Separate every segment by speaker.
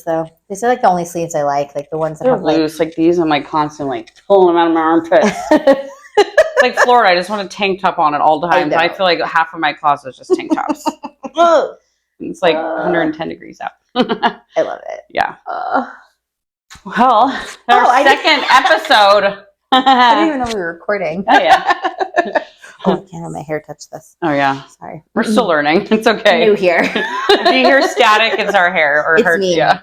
Speaker 1: though. These are like the only sleeves I like the ones that
Speaker 2: They're
Speaker 1: have
Speaker 2: loose. Like these, I'm like constantly like pulling them out of my armpits. Like Florida, I just want a tank top on at all times. I feel like half of my closet is just tank tops. It's like 110 degrees out.
Speaker 1: I love it.
Speaker 2: Yeah. Well, our second episode.
Speaker 1: I didn't even know we were recording.
Speaker 2: Oh, yeah.
Speaker 1: Oh, I can't have my hair touch this.
Speaker 2: Oh, yeah.
Speaker 1: Sorry.
Speaker 2: We're still learning. It's okay.
Speaker 1: New here.
Speaker 2: If you hear static, it's our hair. Or
Speaker 1: it's
Speaker 2: her,
Speaker 1: me.
Speaker 2: Yeah.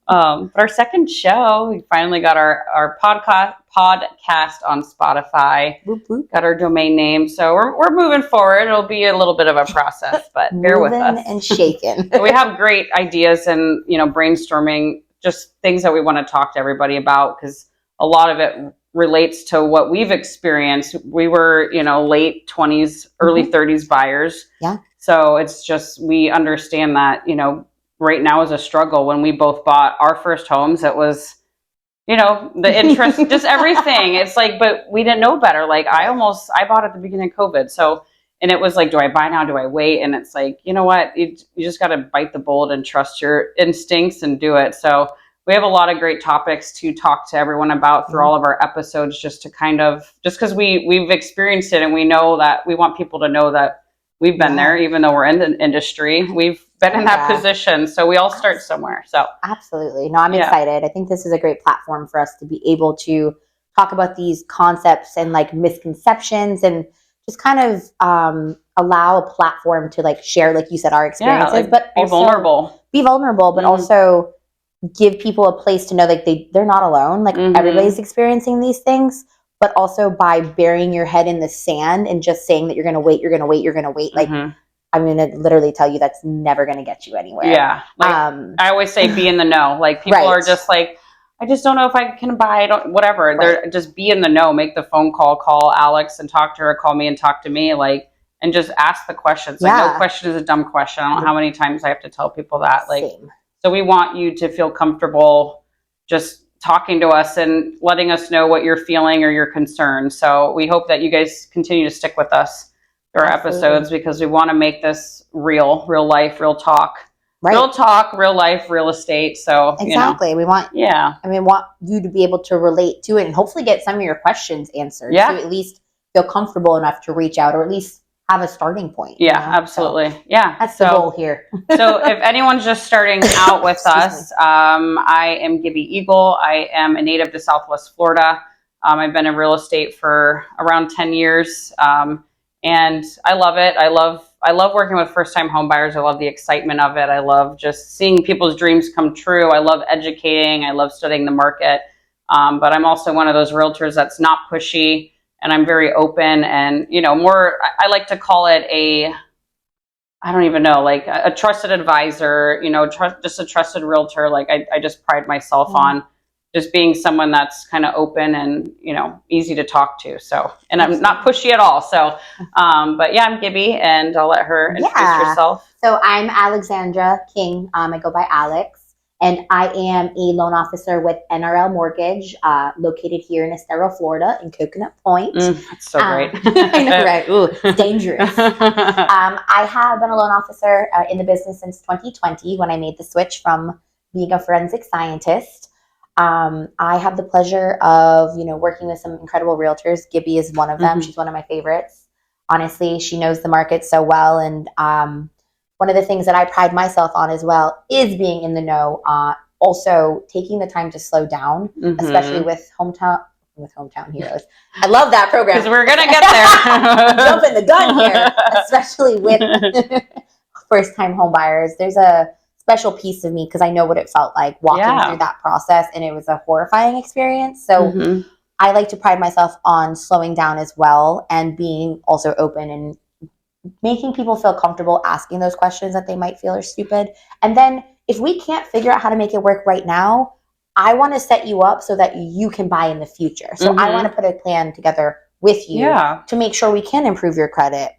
Speaker 2: But our second show, we finally got our podcast on Spotify.
Speaker 1: Whoop, whoop.
Speaker 2: Got our domain name. So we're moving forward. It'll be a little bit of a process, but bear with us.
Speaker 1: And shaking.
Speaker 2: We have great ideas and, brainstorming, just things that we want to talk to everybody about, because a lot of it relates to what we've experienced. We were, late 20s, early 30s buyers.
Speaker 1: Yeah.
Speaker 2: So it's just, we understand that, right now is a struggle. When we both bought our first homes, it was, the interest, just everything. It's like, but we didn't know better. Like I bought at the beginning of COVID. So, and it was like, do I buy now? Do I wait? And it's like, you know what? You just got to bite the bullet and trust your instincts and do it. So we have a lot of great topics to talk to everyone about through all of our episodes, just because we've experienced it, and we know that we want people to know that we've been there, even though we're in the industry. We've been in that position. So we all start somewhere. So
Speaker 1: absolutely. No, I'm excited. I think this is a great platform for us to be able to talk about these concepts and misconceptions, and just kind of allow a platform to share, like you said, our experiences, but
Speaker 2: be vulnerable,
Speaker 1: but also give people a place to know they're not alone. Everybody's experiencing these things, but also by burying your head in the sand and just saying that you're going to wait. I'm going to literally tell you that's never going to get you anywhere.
Speaker 2: Yeah. I always say be in the know. People are just like, I just don't know if I can buy it, whatever. They're just be in the know, make the phone call Alex and talk to her, call me and talk to me, and just ask the questions. No question is a dumb question. I don't know how many times I have to tell people that.
Speaker 1: Same.
Speaker 2: So we want you to feel comfortable just talking to us and letting us know what you're feeling or your concerns. So we hope that you guys continue to stick with us through our episodes, because we want to make this real life, real talk. Right. Real talk, real life, real estate. So
Speaker 1: exactly, we want want you to be able to relate to it and hopefully get some of your questions answered.
Speaker 2: Yeah.
Speaker 1: So at least feel comfortable enough to reach out, or at least have a starting point.
Speaker 2: Yeah, absolutely. So
Speaker 1: that's the goal here.
Speaker 2: So if anyone's just starting out with us, I am Gibby Eagle. I am a native to Southwest Florida. I've been in real estate for around 10 years. And I love it. I love working with first-time home buyers. I love the excitement of it. I love just seeing people's dreams come true. I love educating. I love studying the market. But I'm also one of those realtors that's not pushy, and I'm very open and, more, I like to call it I don't even know, a trusted advisor, just a trusted realtor. I just pride myself on just being someone that's kind of open and, easy to talk to. So, and I'm not pushy at all. So, but yeah, I'm Gibby, and I'll let her introduce herself.
Speaker 1: So I'm Alexandra King. I go by Alex, and I am a loan officer with NRL Mortgage, located here in Estero, Florida, in Coconut Point.
Speaker 2: That's so great.
Speaker 1: I know, right? Ooh, dangerous. I have been a loan officer in the business since 2020, when I made the switch from being a forensic scientist. I have the pleasure of, working with some incredible realtors. Gibby is one of them. She's one of my favorites. Honestly, she knows the market so well. And one of the things that I pride myself on as well is being in the know. Also taking the time to slow down, especially with Hometown Heroes. I love that program.
Speaker 2: Because we're going to get there.
Speaker 1: Jumping the gun here, especially with first-time home buyers. There's a special piece of me because I know what it felt like walking through that process, and it was a horrifying experience. So I like to pride myself on slowing down as well, and being also open and making people feel comfortable asking those questions that they might feel are stupid. And then if we can't figure out how to make it work right now, I want to set you up so that you can buy in the future. So I want to put a plan together with you to make sure we can improve your credit.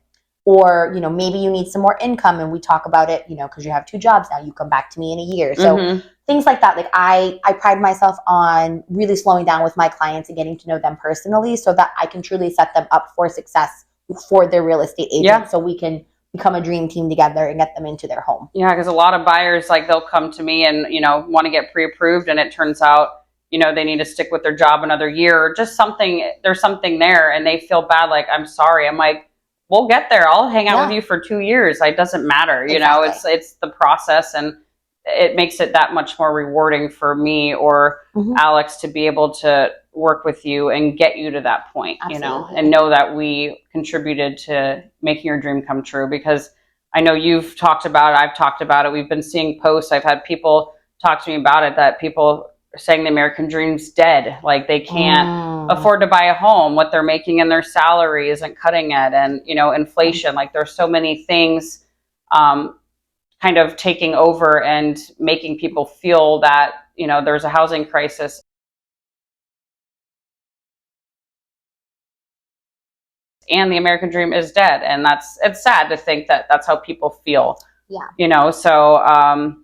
Speaker 1: Or, maybe you need some more income, and we talk about it, because you have 2 jobs now, you come back to me in a year. So things like that. I pride myself on really slowing down with my clients and getting to know them personally, so that I can truly set them up for success for their real estate agent. So we can become a dream team together and get them into their home.
Speaker 2: Yeah, because a lot of buyers, like, they'll come to me and, want to get pre-approved, and it turns out, they need to stick with their job another year, or just something, there's something there, and they feel bad, like, I'm sorry. I'm like, we'll get there. I'll hang out with you for 2 years. It doesn't matter.
Speaker 1: Exactly.
Speaker 2: It's the process, and it makes it that much more rewarding for me or Alex to be able to work with you and get you to that point,
Speaker 1: Absolutely.
Speaker 2: and know that we contributed to making your dream come true. Because I know you've talked about it, I've talked about it. We've been seeing posts. I've had people talk to me about it, that people are saying the American dream's dead. Like, they can't afford to buy a home. What they're making in their salary isn't cutting it. And, inflation, like, there's so many things kind of taking over and making people feel that, there's a housing crisis. And the American dream is dead. And it's sad to think that that's how people feel.
Speaker 1: Yeah.
Speaker 2: So I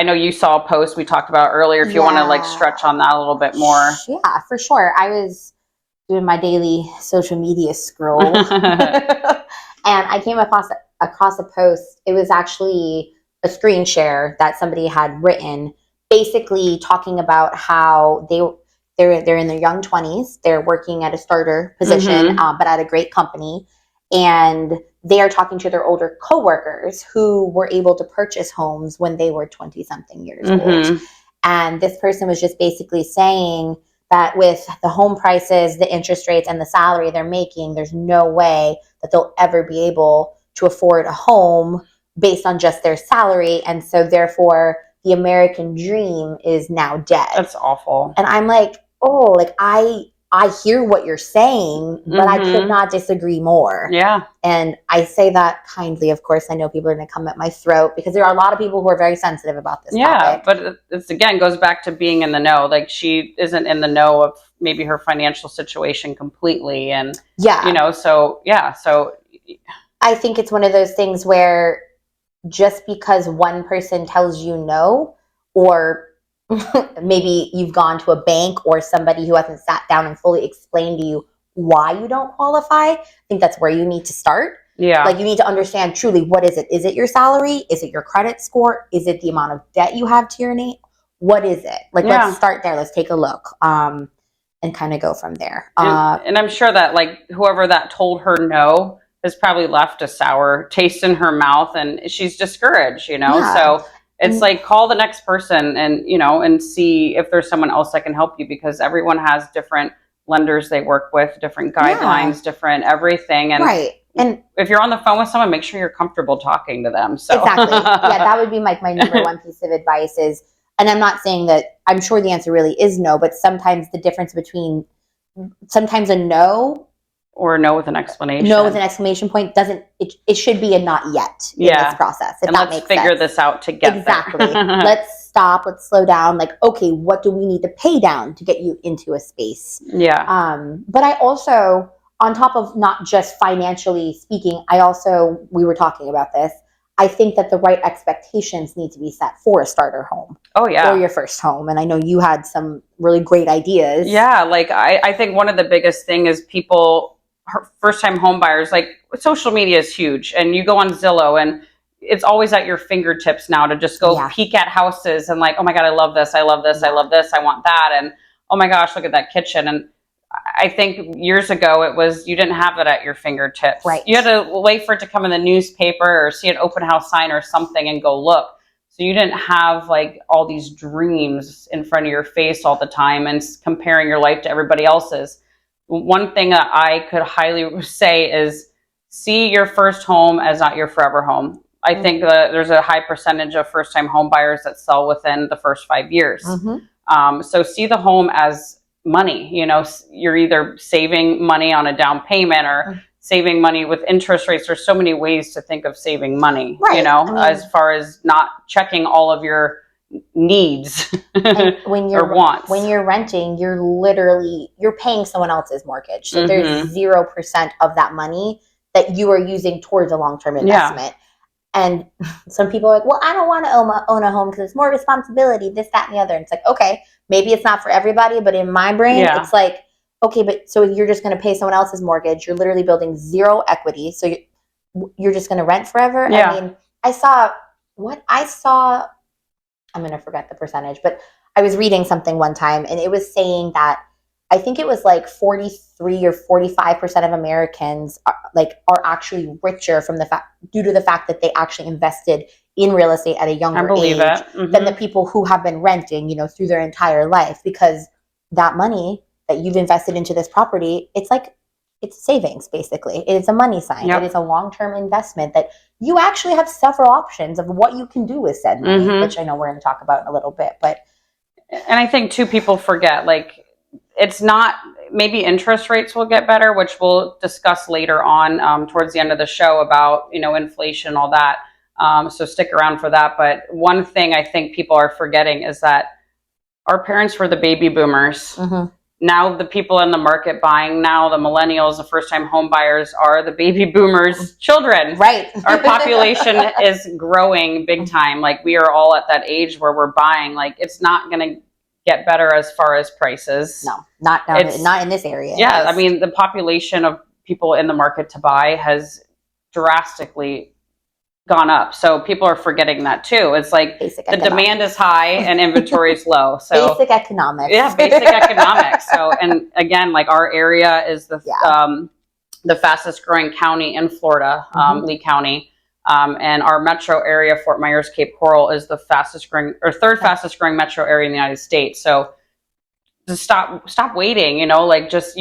Speaker 2: know you saw a post we talked about earlier, if you want to, like, stretch on that a little bit more.
Speaker 1: Yeah, for sure. I was doing my daily social media scroll and I came across a post. It was actually a screen share that somebody had written, basically talking about how they're in their young 20s. They're working at a starter position, but at a great company. And they are talking to their older coworkers who were able to purchase homes when they were 20-something years old. And this person was just basically saying that with the home prices, the interest rates, and the salary they're making, there's no way that they'll ever be able to afford a home based on just their salary. And so therefore, the American dream is now dead.
Speaker 2: That's awful.
Speaker 1: And I'm like, oh, like, I hear what you're saying, but I could not disagree more.
Speaker 2: Yeah.
Speaker 1: And I say that kindly, of course. I know people are going to come at my throat because there are a lot of people who are very sensitive about this topic.
Speaker 2: But it's, again, goes back to being in the know. Like, she isn't in the know of maybe her financial situation completely. And, so
Speaker 1: I think it's one of those things where just because one person tells you no, or maybe you've gone to a bank or somebody who hasn't sat down and fully explained to you why you don't qualify, I think that's where you need to start.
Speaker 2: Yeah.
Speaker 1: Like, you need to understand truly, what is it? Is it your salary? Is it your credit score? Is it the amount of debt you have to your name? What is it? Like, let's start there. Let's take a look and kind of go from there.
Speaker 2: And I'm sure that, like, whoever that told her no has probably left a sour taste in her mouth, and she's discouraged, So it's like, call the next person and, and see if there's someone else that can help you, because everyone has different lenders they work with, different guidelines, different everything. And and if you're on the phone with someone, make sure you're comfortable talking to them. So
Speaker 1: exactly. Yeah, that would be my number one piece of advice is, and I'm not saying that, I'm sure the answer really is no, but sometimes the difference between sometimes a no
Speaker 2: or no with an explanation.
Speaker 1: No with an exclamation point doesn't, it should be a not yet in this process. If
Speaker 2: and
Speaker 1: that
Speaker 2: let's
Speaker 1: makes
Speaker 2: figure
Speaker 1: sense.
Speaker 2: This out together.
Speaker 1: Exactly. Let's stop, let's slow down. Like, okay, what do we need to pay down to get you into a space?
Speaker 2: Yeah.
Speaker 1: But I also, on top of not just financially speaking, we were talking about this, I think that the right expectations need to be set for a starter home.
Speaker 2: Oh, yeah.
Speaker 1: Or your first home. And I know you had some really great ideas.
Speaker 2: Yeah, like, I think one of the biggest thing is first-time home buyers, like, social media is huge, and you go on Zillow and it's always at your fingertips now to just go peek at houses and, like, oh my God, I love this. I love this. I love this. I want that. And oh my gosh, look at that kitchen. And I think years ago you didn't have that at your fingertips.
Speaker 1: Right.
Speaker 2: You had to wait for it to come in the newspaper or see an open house sign or something and go look. So you didn't have, like, all these dreams in front of your face all the time and comparing your life to everybody else's. One thing that I could highly say is see your first home as not your forever home. I think that there's a high percentage of first-time home buyers that sell within the first 5 years. So see the home as money. You're either saving money on a down payment or saving money with interest rates. There's so many ways to think of saving money, as far as not checking all of your needs or wants.
Speaker 1: When you're renting, you're paying someone else's mortgage. So there's 0% of that money that you are using towards a long-term investment. And some people are like, well, I don't want to own a home because it's more responsibility, this, that, and the other. And it's like, okay, maybe it's not for everybody, but in my brain, it's like, okay, but so you're just going to pay someone else's mortgage. You're literally building zero equity. So you're just going to rent forever.
Speaker 2: Yeah.
Speaker 1: I mean, I'm going to forget the percentage, but I was reading something one time and it was saying that I think it was like 43 or 45% of Americans are actually richer due to the fact that they actually invested in real estate at a younger age than the people who have been renting, through their entire life, because that money that you've invested into this property, it's savings, basically. It's a money sign. Yep. It is a long-term investment that you actually have several options of what you can do with said money, which I know we're going to talk about in a little bit.
Speaker 2: And I think too, people forget, it's not, maybe interest rates will get better, which we'll discuss later on towards the end of the show about, inflation, all that. So stick around for that. But one thing I think people are forgetting is that our parents were the baby boomers. Now the people in the market buying now, the millennials, the first-time home buyers are the baby boomers' children.
Speaker 1: Right.
Speaker 2: Our population is growing big time. We are all at that age where we're buying. It's not going to get better as far as prices.
Speaker 1: No, not in this area.
Speaker 2: Yeah, I mean, the population of people in the market to buy has drastically gone up. So people are forgetting that too. It's the demand is high and inventory is low. So
Speaker 1: basic economics.
Speaker 2: Yeah, basic economics. So, and again, our area is the fastest growing county in Florida, Lee County. And our metro area, Fort Myers, Cape Coral, is the fastest growing or third fastest growing metro area in the United States. So just stop waiting, you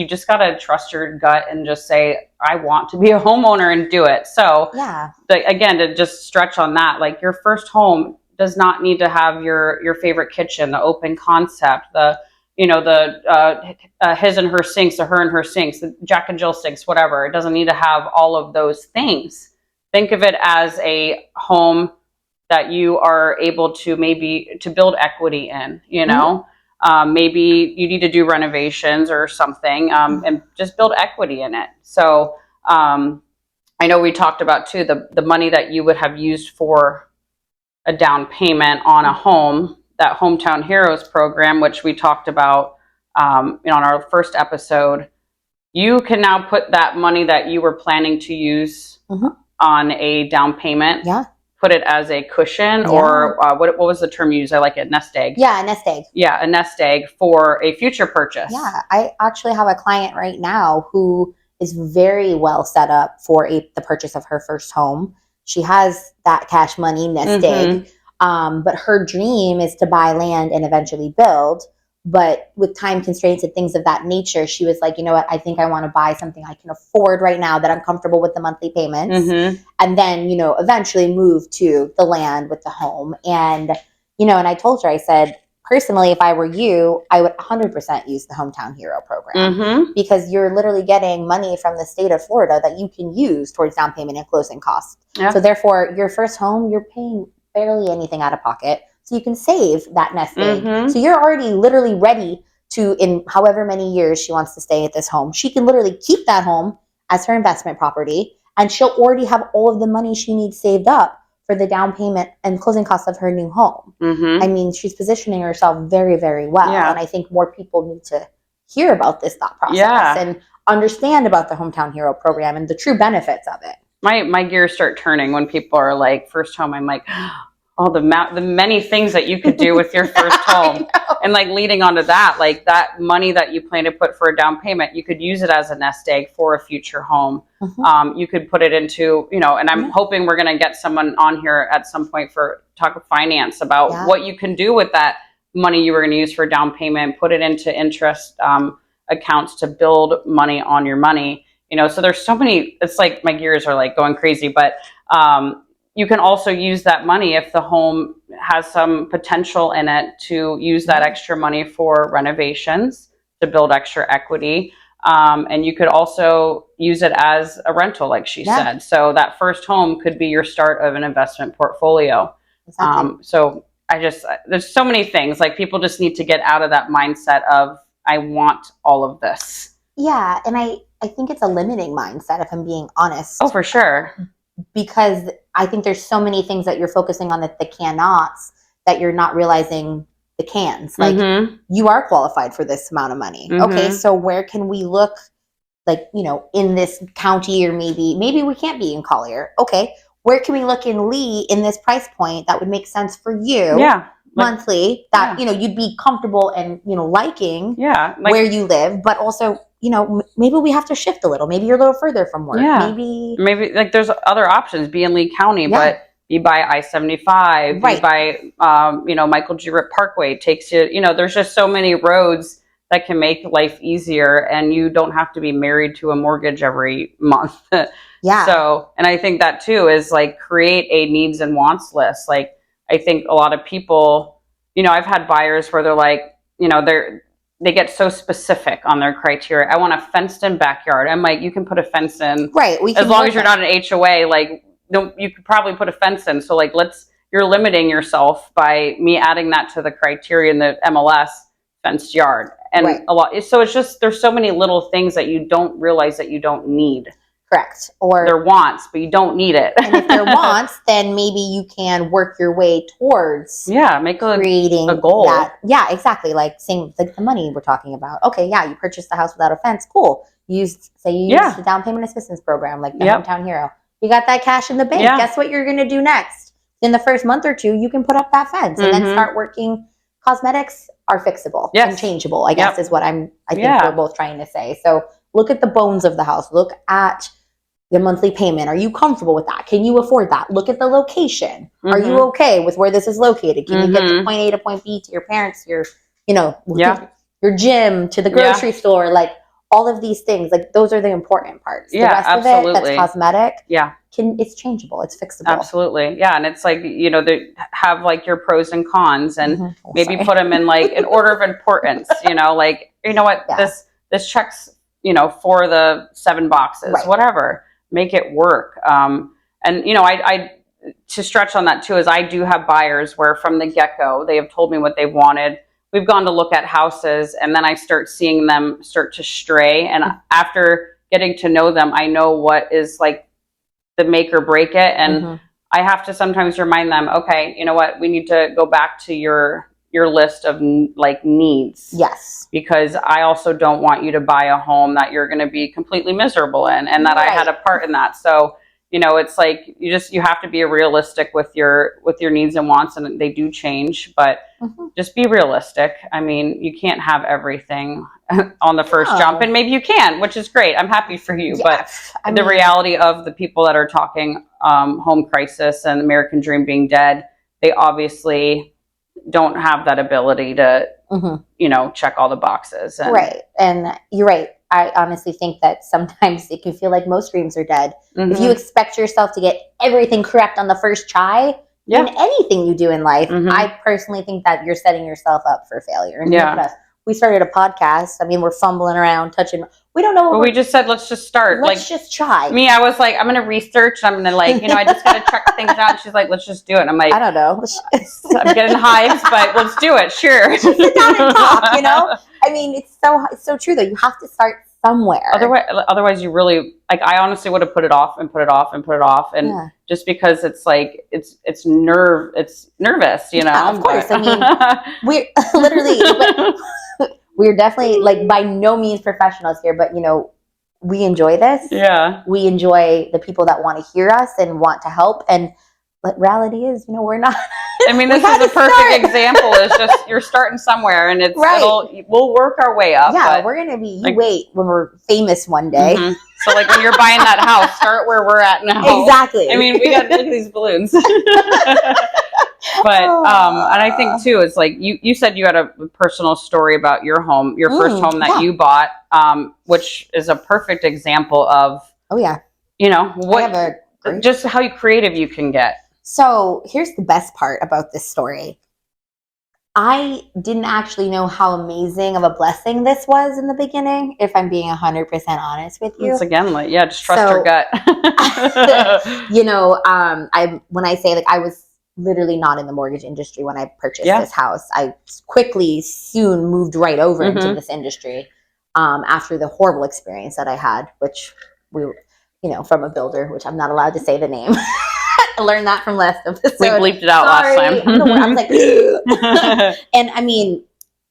Speaker 2: just got to trust your gut and just say, I want to be a homeowner and do it. So again, to just stretch on that, your first home does not need to have your favorite kitchen, the open concept, the his and her sinks, the her and her sinks, the Jack and Jill sinks, whatever. It doesn't need to have all of those things. Think of it as a home that you are able to to build equity in, maybe you need to do renovations or something, and just build equity in it. So I know we talked about too, the money that you would have used for a down payment on a home, that Hometown Heroes program, which we talked about on our first episode. You can now put that money that you were planning to use on a down payment, put it as a cushion, or what was the term you used? I like it, nest egg.
Speaker 1: Yeah, a nest egg.
Speaker 2: Yeah, a nest egg for a future purchase.
Speaker 1: Yeah, I actually have a client right now who is very well set up for the purchase of her first home. She has that cash money nest egg, but her dream is to buy land and eventually build. But with time constraints and things of that nature, she was like, you know what, I think I want to buy something I can afford right now that I'm comfortable with the monthly payments. And then, eventually move to the land with the home. And, and I told her, I said, personally, if I were you, I would 100% use the Hometown Hero program because you're literally getting money from the state of Florida that you can use towards down payment and closing costs. Yeah. So therefore, your first home, you're paying barely anything out of pocket. So you can save that nest egg. So you're already literally ready to, in however many years she wants to stay at this home, she can literally keep that home as her investment property, and she'll already have all of the money she needs saved up for the down payment and closing costs of her new home. I mean, she's positioning herself very, very well. And I think more people need to hear about this thought process and understand about the Hometown Hero program and the true benefits of it.
Speaker 2: My gears start turning when people are like, first home, I'm like, oh, the many things that you could do with your first home. And leading onto that, that money that you plan to put for a down payment, you could use it as a nest egg for a future home. You could put it into, and I'm hoping we're going to get someone on here at some point for talk of finance about what you can do with that money you were going to use for a down payment, put it into interest accounts to build money on your money. So there's so many, it's like my gears are going crazy, but you can also use that money if the home has some potential in it to use that extra money for renovations to build extra equity. And you could also use it as a rental, like she said. So that first home could be your start of an investment portfolio. So there's so many things, people just need to get out of that mindset of, I want all of this.
Speaker 1: Yeah. And I think it's a limiting mindset, if I'm being honest.
Speaker 2: Oh, for sure.
Speaker 1: Because I think there's so many things that you're focusing on, that the cannots, that you're not realizing the cans. You are qualified for this amount of money. Okay, so where can we look like, in this county, or maybe we can't be in Collier. Okay, where can we look in Lee in this price point that would make sense for you?
Speaker 2: Yeah.
Speaker 1: Monthly, that you'd be comfortable and liking where you live, but also maybe we have to shift a little. Maybe you're a little further from work. Maybe
Speaker 2: like there's other options. Be in Lee County, but be by I-75. Be by Michael G. Ripp Parkway. Takes you. There's just so many roads that can make life easier, and you don't have to be married to a mortgage every month. So, and I think that too is like create a needs and wants list. Like, I think a lot of people, I've had buyers where they're like, they get so specific on their criteria. I want a fenced in backyard. I'm like, you can put a fence in.
Speaker 1: Right.
Speaker 2: As long as you're not an HOA, like, you could probably put a fence in. So like, you're limiting yourself by me adding that to the criteria in the MLS fenced yard. And a lot. So it's just, there's so many little things that you don't realize that you don't need.
Speaker 1: Correct. Or
Speaker 2: they're wants, but you don't need it.
Speaker 1: And if they're wants, then maybe you can work your way towards creating
Speaker 2: a goal.
Speaker 1: Yeah, exactly. Like saying the money we're talking about. Okay, you purchased the house without a fence. Cool. You used the down payment assistance program, like the Hometown Hero. You got that cash in the bank. Guess what you're going to do next? In the first month or two, you can put up that fence and then start working. Cosmetics are fixable and changeable, I guess is what I think we're both trying to say. So look at the bones of the house. Look at the monthly payment. Are you comfortable with that? Can you afford that? Look at the location. Are you okay with where this is located? Can you get to point A to point B to your parents, your gym, to the grocery store? Like all of these things, like those are the important parts. The rest of it that's cosmetic, it's changeable. It's fixable.
Speaker 2: Absolutely. Yeah. And it's like, they have like your pros and cons and maybe put them in like an order of importance, like, this checks, for the 7 boxes, whatever. Make it work. And I to stretch on that too is I do have buyers where from the get-go they have told me what they wanted. We've gone to look at houses and then I start seeing them start to stray, and after getting to know them, I know what is like the make or break it, and I have to sometimes remind them, okay, you know what, we need to go back to your list of like needs.
Speaker 1: Yes.
Speaker 2: Because I also don't want you to buy a home that you're going to be completely miserable in, and that I had a part in that. So, it's like you have to be realistic with your needs and wants, and they do change, but just be realistic. I mean, you can't have everything on the first jump, and maybe you can, which is great. I'm happy for you, but the reality of the people that are talking home crisis and American dream being dead, they obviously don't have that ability to, check all the boxes.
Speaker 1: Right. And you're right. I honestly think that sometimes it can feel like most dreams are dead. If you expect yourself to get everything correct on the first try in anything you do in life, I personally think that you're setting yourself up for failure. And look at us. We started a podcast. I mean, we're fumbling around, touching. We don't know.
Speaker 2: But we just said, let's just start.
Speaker 1: Let's just try.
Speaker 2: Me, I was like, I'm going to research. I'm going to I just got to check things out. And she's like, let's just do it. And I'm like,
Speaker 1: I don't know.
Speaker 2: I'm getting hives, but let's do it. Sure.
Speaker 1: Just sit down and talk, I mean, it's so true though. You have to start somewhere.
Speaker 2: Otherwise you really, like, I honestly would have put it off and put it off and put it off. And just because it's like, it's nervous,
Speaker 1: Yeah, of course. I mean, we're literally, we're definitely like by no means professionals here, but we enjoy this.
Speaker 2: Yeah.
Speaker 1: We enjoy the people that want to hear us and want to help. And but reality is, we're not.
Speaker 2: I mean, this is a perfect example. It's just you're starting somewhere, and we'll work our way up.
Speaker 1: Yeah, we're gonna be. Wait, when we're famous one day.
Speaker 2: So, like when you're buying that house, start where we're at now.
Speaker 1: Exactly.
Speaker 2: I mean, we got to look at these balloons. But and I think too, it's like you said you had a personal story about your home, your first home that you bought, which is a perfect example of.
Speaker 1: Oh yeah.
Speaker 2: Just how creative you can get.
Speaker 1: So here's the best part about this story. I didn't actually know how amazing of a blessing this was in the beginning, if I'm being 100% honest with you.
Speaker 2: It's again, just trust your gut.
Speaker 1: When I say I was literally not in the mortgage industry when I purchased this house. I soon moved right over into this industry after the horrible experience that I had, which from a builder, which I'm not allowed to say the name. I learned that from last episode.
Speaker 2: We bleeped it out last time.
Speaker 1: I was like, and I mean,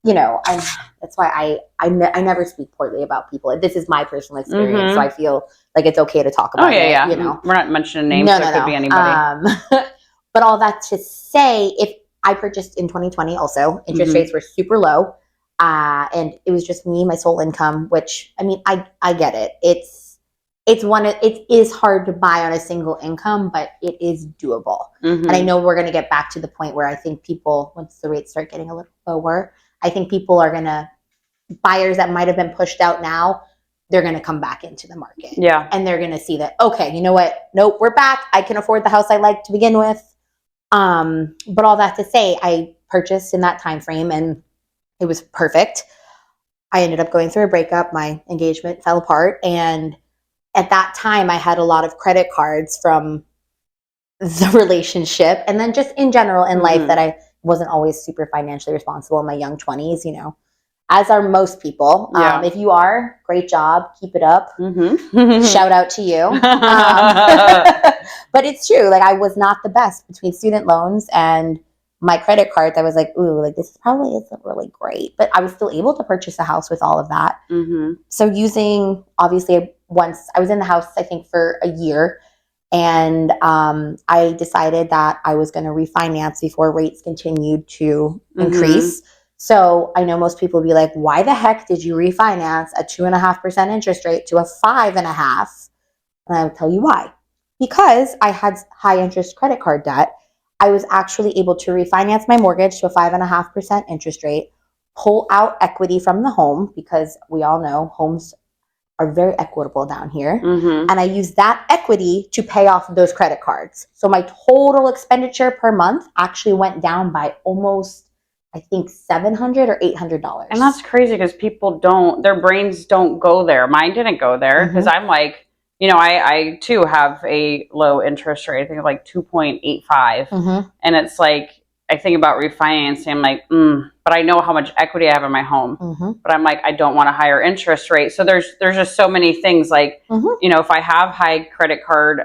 Speaker 1: that's why I never speak poorly about people. This is my personal experience, so I feel like it's okay to talk about it.
Speaker 2: Yeah. We're not mentioning names. So it could be anybody.
Speaker 1: But all that to say, if I purchased in 2020, also interest rates were super low, and it was just me, my sole income. Which I mean, I get it. It is hard to buy on a single income, but it is doable. And I know we're going to get back to the point where I think people, once the rates start getting a little lower, I think people are buyers that might have been pushed out now, they're going to come back into the market.
Speaker 2: Yeah.
Speaker 1: And they're going to see that, okay, you know what? Nope, we're back. I can afford the house I like to begin with. But all that to say, I purchased in that time frame and it was perfect. I ended up going through a breakup. My engagement fell apart. And at that time, I had a lot of credit cards from the relationship. And then just in general in life that I wasn't always super financially responsible in my young 20s, as are most people. If you are, great job. Keep it up. Shout out to you. But it's true. Like, I was not the best between student loans and my credit cards. I was like, ooh, like this probably isn't really great. But I was still able to purchase a house with all of that. So obviously, once I was in the house, I think for a year. And I decided that I was going to refinance before rates continued to increase. So I know most people will be like, why the heck did you refinance a 2.5% interest rate to a 5.5%? And I'll tell you why. Because I had high interest credit card debt, I was actually able to refinance my mortgage to a 5.5% interest rate, pull out equity from the home, because we all know homes are very equitable down here. And I used that equity to pay off those credit cards. So my total expenditure per month actually went down by almost, I think, $700 or $800.
Speaker 2: And that's crazy because people their brains don't go there. Mine didn't go there because I'm like, I too have a low interest rate. I think like 2.85. And it's like, I think about refinancing. I'm like, but I know how much equity I have in my home. But I'm like, I don't want a higher interest rate. So there's just so many things like, if I have high credit card,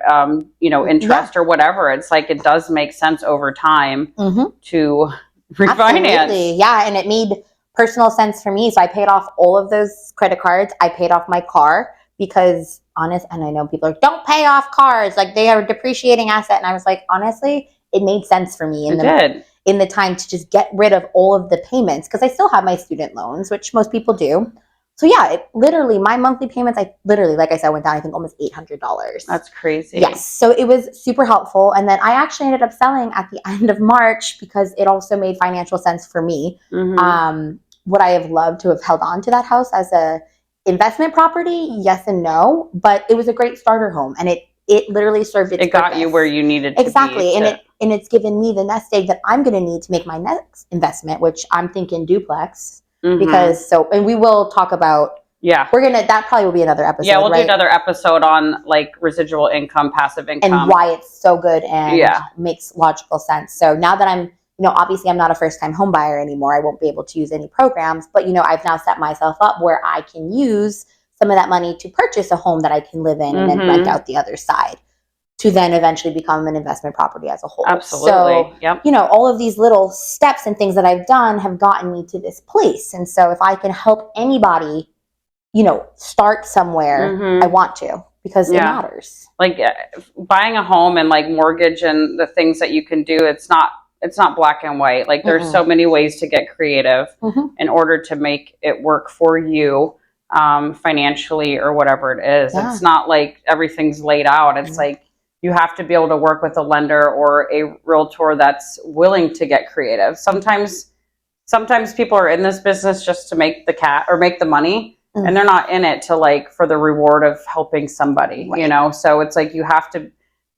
Speaker 2: interest or whatever, it's like, it does make sense over time to refinance.
Speaker 1: Absolutely. Yeah. And it made personal sense for me. So I paid off all of those credit cards. I paid off my car because and I know people are like, don't pay off cars. Like, they are a depreciating asset. And I was like, honestly, it made sense for me in the time to just get rid of all of the payments, because I still have my student loans, which most people do. So yeah, my monthly payments, like I said, went down, I think almost $800.
Speaker 2: That's crazy.
Speaker 1: Yes. So it was super helpful. And then I actually ended up selling at the end of March because it also made financial sense for me. Would I have loved to have held on to that house as a investment property? Yes and no, but it was a great starter home, and it literally served its purpose. It got
Speaker 2: you where you needed to
Speaker 1: exactly, and it's given me the nest egg that I'm going to need to make my next investment, which I'm thinking duplex. And we will talk about. Yeah, that probably will be another episode.
Speaker 2: Yeah, we'll do another episode on like residual income, passive income,
Speaker 1: and why it's so good and makes logical sense. So now that I'm, obviously I'm not a first-time home buyer anymore. I won't be able to use any programs, but I've now set myself up where I can use some of that money to purchase a home that I can live in and then rent out the other side, to then eventually become an investment property as a whole.
Speaker 2: Absolutely.
Speaker 1: So, all of these little steps and things that I've done have gotten me to this place. And so if I can help anybody, start somewhere, I want to, because it matters.
Speaker 2: Like buying a home and like mortgage and the things that you can do, it's not black and white. Like there's so many ways to get creative in order to make it work for you, financially or whatever it is. It's not like everything's laid out. It's like, you have to be able to work with a lender or a realtor that's willing to get creative. Sometimes people are in this business just to make the money, and they're not in it to for the reward of helping somebody, So it's like, you have to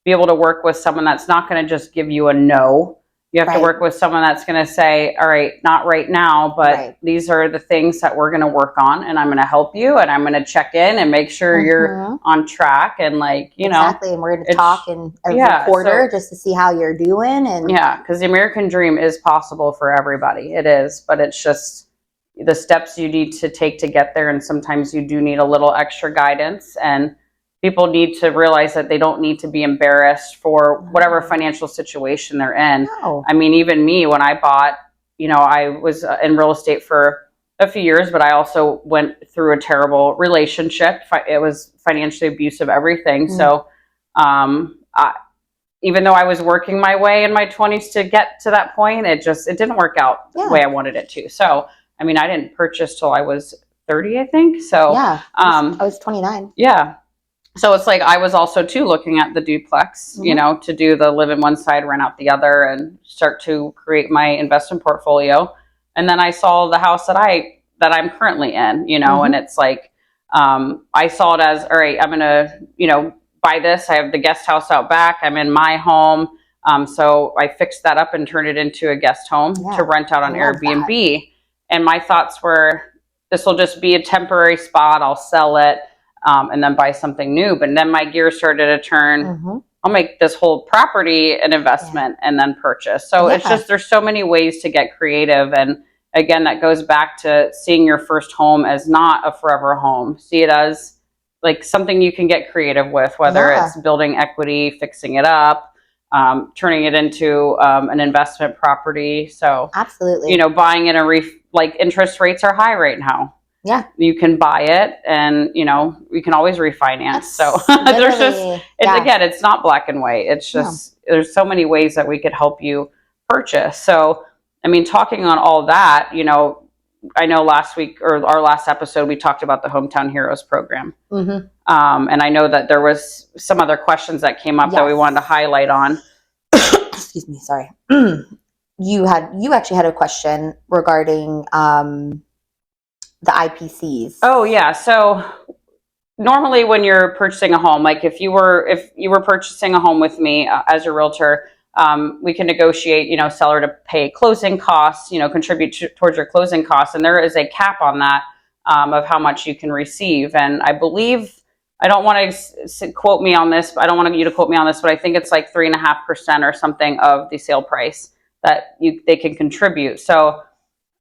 Speaker 2: be able to work with someone that's not going to just give you a no. You have to work with someone that's going to say, all right, not right now, but these are the things that we're going to work on, and I'm going to help you, and I'm going to check in and make sure you're on track, and
Speaker 1: exactly. And we're going to talk in every quarter just to see how you're doing. And
Speaker 2: because the American dream is possible for everybody. It is, but it's just the steps you need to take to get there, and sometimes you do need a little extra guidance, and people need to realize that they don't need to be embarrassed for whatever financial situation they're in.
Speaker 1: No.
Speaker 2: I mean, even me, when I bought I was in real estate for a few years, but I also went through a terrible relationship. It was financially abusive, everything. So, even though I was working my way in my 20s to get to that point, it didn't work out the way I wanted it to. So, I mean, I didn't purchase till I was 30, I think. So,
Speaker 1: I was 29.
Speaker 2: Yeah. So it's like I was also too looking at the duplex, to do the live in one side, rent out the other, and start to create my investment portfolio. And then I saw the house that I'm currently in, and it's like I saw it as, all right, I'm gonna, buy this. I have the guest house out back. I'm in my home. So I fixed that up and turned it into a guest home to rent out on Airbnb. That. And my thoughts were, this will just be a temporary spot. I'll sell it. And then buy something new. But then my gears started to turn. I'll make this whole property an investment and then purchase. So it's just, there's so many ways to get creative. And again, that goes back to seeing your first home as not a forever home. See it as like something you can get creative with, whether it's building equity, fixing it up, turning it into an investment property. So
Speaker 1: absolutely,
Speaker 2: buying in like interest rates are high right now.
Speaker 1: Yeah,
Speaker 2: you can buy it, and you can always refinance. So there's just again, it's not black and white. It's just there's so many ways that we could help you purchase. So I mean, talking on all that, I know last week or our last episode we talked about the Hometown Heroes program, and I know that there was some other questions that came up that we wanted to highlight on.
Speaker 1: Excuse me, sorry. You actually had a question regarding the IPCs.
Speaker 2: Oh yeah. So normally when you're purchasing a home, like if you were purchasing a home with me as your realtor, we can negotiate, seller to pay closing costs, contribute towards your closing costs. And there is a cap on that, of how much you can receive. And I believe, I don't want to quote me on this, I don't want you to quote me on this, but I think it's like 3.5% or something of the sale price that they can contribute. So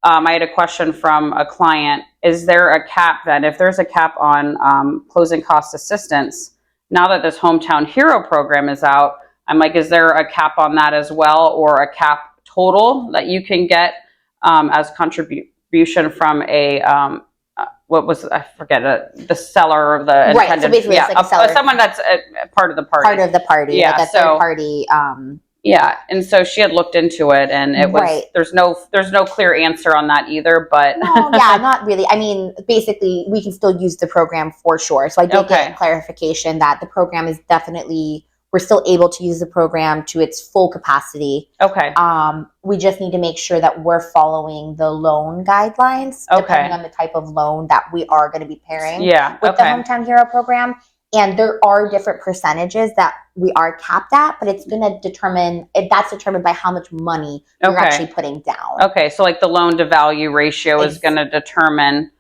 Speaker 2: I had a question from a client. Is there a cap then? If there's a cap on closing cost assistance, now that this Hometown Hero program is out, I'm like, is there a cap on that as well, or a cap total that you can get as contribution from a, I forget, the seller or the intended.
Speaker 1: Right, so basically it's like a seller.
Speaker 2: Someone that's a part of the party.
Speaker 1: Part of the party, like a third party.
Speaker 2: Yeah, and so she had looked into it, and it was there's no clear answer on that either. But
Speaker 1: not really. I mean, basically, we can still use the program for sure. So I did get clarification that the program is definitely, we're still able to use the program to its full capacity.
Speaker 2: Okay.
Speaker 1: We just need to make sure that we're following the loan guidelines, depending on the type of loan that we are going to be pairing with the Hometown Hero program. And there are different percentages that we are capped at, but it's going to determine, that's determined by how much money you're actually putting down.
Speaker 2: Okay, so like the loan to value ratio is going to determine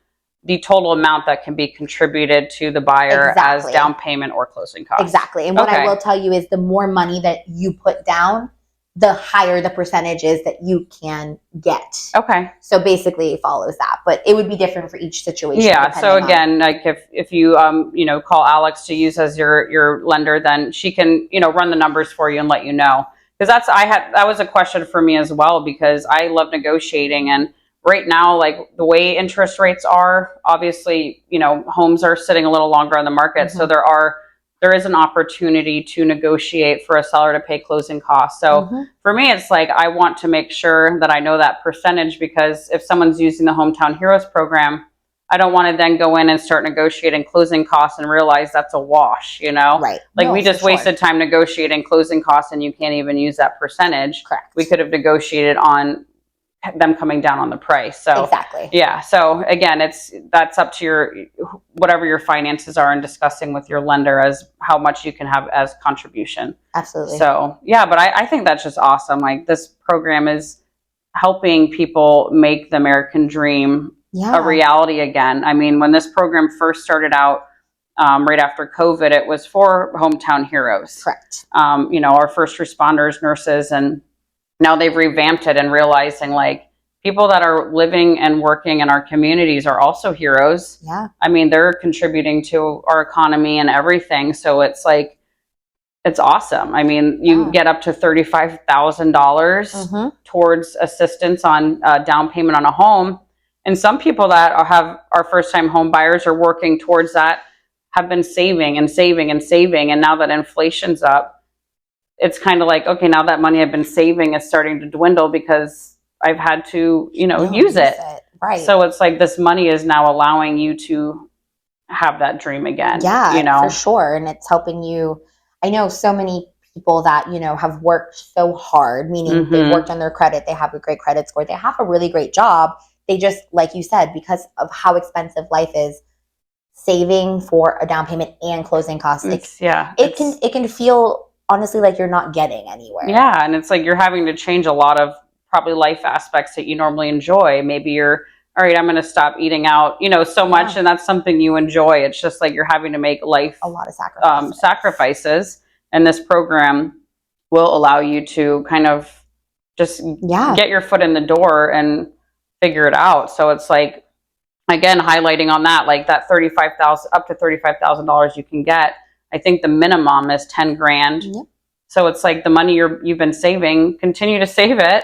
Speaker 2: the total amount that can be contributed to the buyer as down payment or closing costs.
Speaker 1: Exactly. And what I will tell you is the more money that you put down, the higher the percentages that you can get.
Speaker 2: Okay.
Speaker 1: So basically it follows that, but it would be different for each situation.
Speaker 2: Yeah. So again, like if you, call Alex to use as your lender, then she can, run the numbers for you and let you know. Because that was a question for me as well, because I love negotiating. And right now, like the way interest rates are, obviously, homes are sitting a little longer on the market. So there is an opportunity to negotiate for a seller to pay closing costs. So for me, it's like, I want to make sure that I know that percentage, because if someone's using the Hometown Heroes program, I don't want to then go in and start negotiating closing costs and realize that's a wash,
Speaker 1: Right.
Speaker 2: Like we just wasted time negotiating closing costs and you can't even use that percentage.
Speaker 1: Correct.
Speaker 2: We could have negotiated on them coming down on the price. So
Speaker 1: exactly.
Speaker 2: Yeah. So again, that's up to whatever your finances are, and discussing with your lender as how much you can have as contribution.
Speaker 1: Absolutely.
Speaker 2: So yeah, but I think that's just awesome. Like this program is helping people make the American dream a reality again. I mean, when this program first started out, right after COVID, it was for Hometown Heroes.
Speaker 1: Correct.
Speaker 2: Our first responders, nurses, and now they've revamped it and realizing like people that are living and working in our communities are also heroes.
Speaker 1: Yeah.
Speaker 2: I mean, they're contributing to our economy and everything. So it's like, it's awesome. I mean, you get up to $35,000 towards assistance on down payment on a home. And some people that are first-time home buyers are working towards that, have been saving and saving and saving. And now that inflation's up, it's kind of like, okay, now that money I've been saving is starting to dwindle because I've had to, use it.
Speaker 1: Right.
Speaker 2: So it's like this money is now allowing you to have that dream again.
Speaker 1: Yeah, for sure. And it's helping you. I know so many people that, have worked so hard, meaning they've worked on their credit, they have a great credit score, they have a really great job. They just, like you said, because of how expensive life is, saving for a down payment and closing costs, it can feel honestly like you're not getting anywhere.
Speaker 2: Yeah, and it's like you're having to change a lot of probably life aspects that you normally enjoy. Maybe you're, all right, I'm going to stop eating out, so much, and that's something you enjoy. It's just like you're having to make a lot of sacrifices, and this program will allow you to kind of just get your foot in the door and figure it out. So it's like, again, highlighting on that, like that up to $35,000 you can get. I think the minimum is 10 grand. Yep. So it's like the money you've been saving, continue to save it.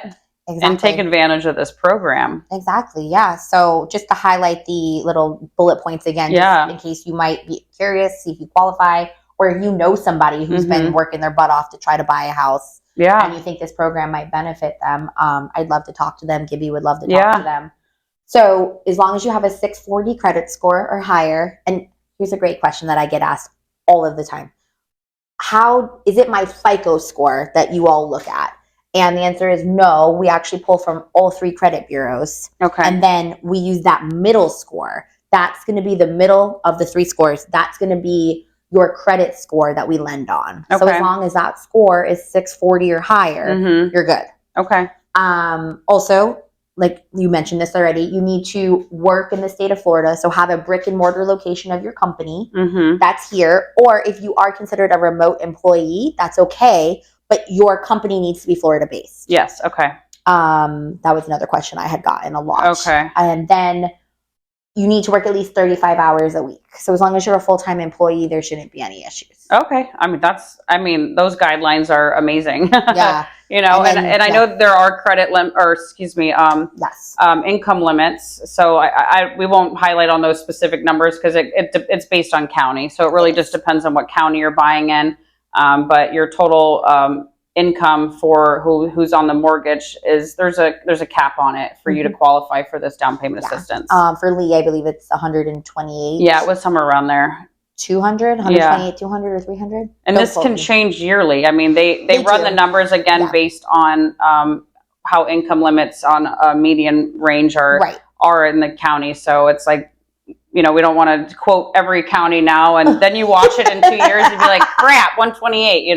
Speaker 2: Exactly. And take advantage of this program.
Speaker 1: Exactly. Yeah. So just to highlight the little bullet points again, just in case you might be curious, see if you qualify, or if you know somebody who's been working their butt off to try to buy a house. Yeah. And you think this program might benefit them. I'd love to talk to them. Gibby would love to talk to them. So as long as you have a 640 credit score or higher, and here's a great question that I get asked all of the time. How is it my FICO score that you all look at? And the answer is no. We actually pull from all 3 credit bureaus. Okay. And then we use that middle score. That's going to be the middle of the 3 scores. That's going to be your credit score that we lend on. Okay. So as long as that score is 640 or higher, you're good. Okay. Also, like you mentioned this already, you need to work in the state of Florida. So have a brick and mortar location of your company. That's here. Or if you are considered a remote employee, that's okay. But your company needs to be Florida based. Yes. Okay. That was another question I had gotten a lot. Okay. And then you need to work at least 35 hours a week. So as long as you're a full-time employee, there shouldn't be any issues. Okay. Those guidelines are amazing. Yeah. And I know there are income limits. So we won't highlight on those specific numbers because it's based on county. So it really just depends on what county you're buying in. But your total income for who's on the mortgage there's a cap on it for you to qualify for this down payment assistance. For Lee, I believe it's 128. Yeah, it was somewhere around there. 200, 128, 200 or 300. And this can change yearly. I mean, they run the numbers again based on how income limits on a median range are in the county. So it's like, we don't want to quote every county now, and then you watch it in 2 years and be like, crap, 128,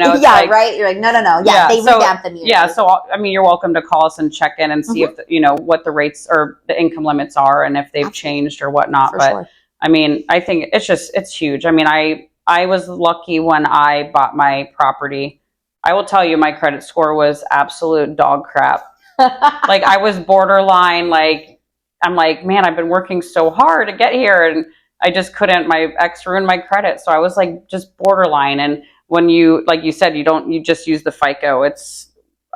Speaker 1: right? You're like, no. Yeah, they revamp them. Yeah, so, you're welcome to call us and check in and see if, what the rates or the income limits are and if they've changed or whatnot. But, I think it's huge. I was lucky when I bought my property. I will tell you, my credit score was absolute dog crap. Like, I was borderline, I'm like, man, I've been working so hard to get here, and I just couldn't. My ex ruined my credit, so I was like just borderline. And when you, like you said, you just use the FICO.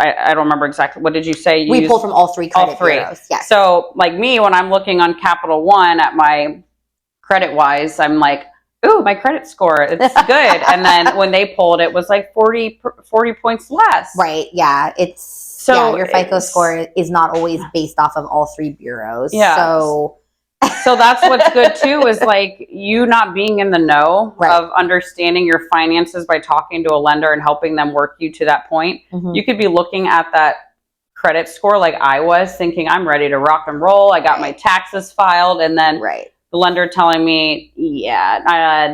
Speaker 1: I don't remember exactly. What did you say? We pull from all 3 credit bureaus. Yes. So like me, when I'm looking on Capital One at my credit wise, I'm like, ooh, my credit score, it's good. And then when they pulled, it was like 40 points less. Right. Yeah. So your FICO score is not always based off of all 3 bureaus. Yeah. So that's what's good too, is like you not being in the know of understanding your finances by talking to a lender and helping them work you to that point. You could be looking at that credit score like I was, thinking I'm ready to rock and roll. I got my taxes filed, and then the lender telling me,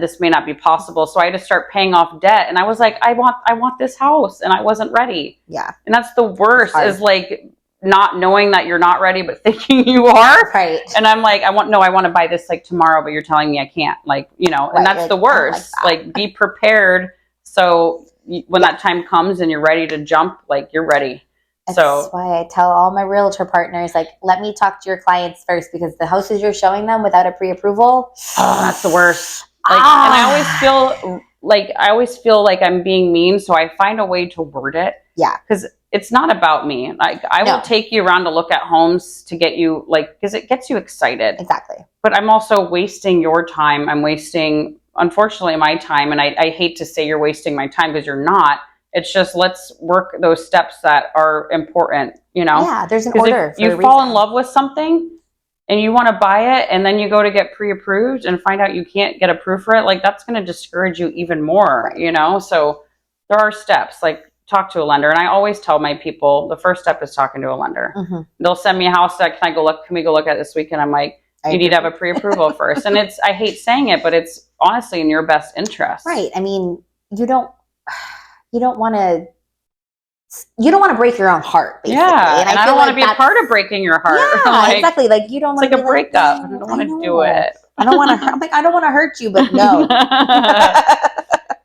Speaker 1: this may not be possible. So I had to start paying off debt. And I was like, I want this house. And I wasn't ready. Yeah. And that's the worst, is like not knowing that you're not ready, but thinking you are. Right. And I'm like, I want to buy this like tomorrow, but you're telling me I can't, and that's the worst. Like, be prepared. So when that time comes and you're ready to jump, like, you're ready. That's why I tell all my realtor partners, like, let me talk to your clients first, because the houses you're showing them without a pre-approval, that's the worst. And I always feel
Speaker 2: like, I always feel like I'm being mean, so I find a way to word it.
Speaker 1: Yeah.
Speaker 2: Because it's not about me. Like, I will take you around to look at homes to get you, like, because it gets you excited.
Speaker 1: Exactly.
Speaker 2: But I'm also wasting your time. I'm wasting, unfortunately, my time. And I hate to say you're wasting my time, because you're not. It's just, let's work those steps that are important, you know?
Speaker 1: Yeah, there's an order.
Speaker 2: If you fall in love with something and you want to buy it, and then you go to get pre-approved and find out you can't get approved for it, like, that's going to discourage you even more, you know? So there are steps, like, talk to a lender. And I always tell my people, the first step is talking to a lender. They'll send me a house that, can we go look at this weekend? I'm like, you need to have a pre-approval first. And I hate saying it, but it's honestly in your best interest.
Speaker 1: Right. I mean, you don't want to break your own heart, basically.
Speaker 2: Yeah, and I don't want to be a part of breaking your heart.
Speaker 1: Yeah, like, exactly. Like, you don't want
Speaker 2: to be like a breakup. I don't want to do it.
Speaker 1: I don't want to. I'm like, I don't want to hurt you, but no.